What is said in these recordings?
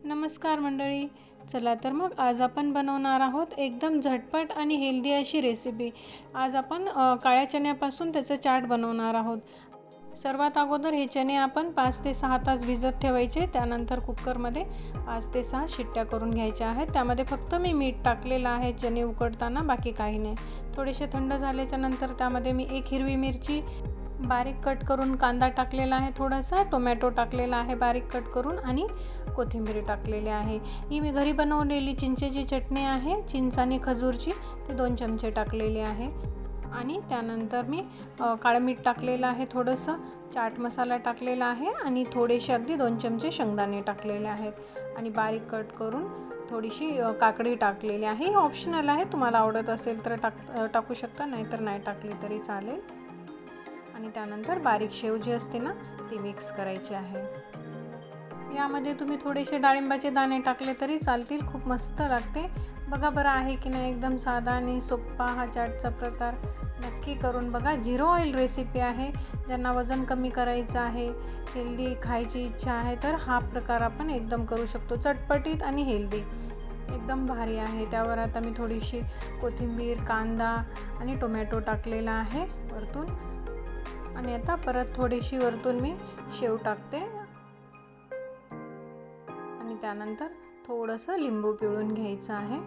नमस्कार मंडळी. चला तर मग आज आपण बनवणार आहोत एकदम झटपट आणि हेल्दी अशी रेसिपी. आज आपण काळ्या चण्यापासून त्याचं चाट बनवणार आहोत. सर्वात अगोदर हे चणे आपण 5 ते 6 तास भिजत ठेवायचे. त्यानंतर कुकरमध्ये 5 ते 6 शिट्ट्या करून घ्यायच्या आहेत. त्यामध्ये फक्त मी मीठ टाकलेलं आहे चणे उकडताना, बाकी काही नाही. थोडेसे थंड झाल्याच्या नंतर त्यामध्ये मी 1 हिरवी मिरची बारीक कट करून, कांदा टाकलेला आहे, थोडासा टोमॅटो टाकलेला आहे बारीक कट करून आणि कोथिंबीर टाकलेली आहे. ही मी घरी बनवलेली चिंचेची चटणी आहे, चिंच आणि खजूरची, ते 2 चमचे टाकलेले आहे. आणि त्यानंतर मी काळं मीठ टाकलेलं आहे, थोडंसं चाट मसाला टाकलेला आहे आणि थोडेसे अगदी 2 चमचे शेंगदाणे टाकलेले आहेत आणि बारीक कट करून थोडीशी काकडी टाकलेली आहे. ही ऑप्शनल आहे, तुम्हाला आवडत असेल तर टाकू शकता, नाहीतर नाही टाकली तरी चालेल. आणि त्यानंतर बारीक शेव जी असते ना, ती मिक्स करायची आहे. यामध्ये तुम्ही थोडेसे डाळिंबाचे दाणे टाकले तरी चालतील, खूप मस्त लागते. बघा बरं आहे की नाही, एकदम साधा आणि सोपा हा चाटचा प्रकार. नक्की करून बघा. 0 ऑइल रेसिपी आहे. ज्यांना वजन कमी करायचं आहे, हेल्दी खायची इच्छा आहे, तर हा प्रकार आपण एकदम करू शकतो. चटपटीत आणि हेल्दी एकदम भारी आहे. त्यावर आता मी थोडीशी कोथिंबीर, कांदा आणि टोमॅटो टाकलेला आहे वरतून. आणि आता परत थोडीशी वरतून मी शेव टाकते आणि त्यानंतर थोडंसं लिंबू पिळून घ्यायचं आहे.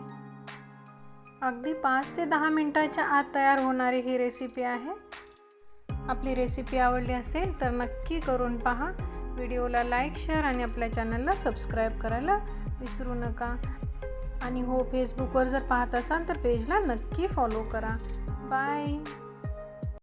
अगदी 5 ते 10 मिनिटाच्या आत तयार होणारी ही रेसिपी आहे. आपली रेसिपी आवडली असेल तर नक्की करून पहा. व्हिडिओला लाईक, शेअर आणि आपल्या चॅनलला सबस्क्राईब करायला विसरू नका. आणि हो, फेसबुकवर जर पाहत असाल तर पेजला नक्की फॉलो करा. बाय.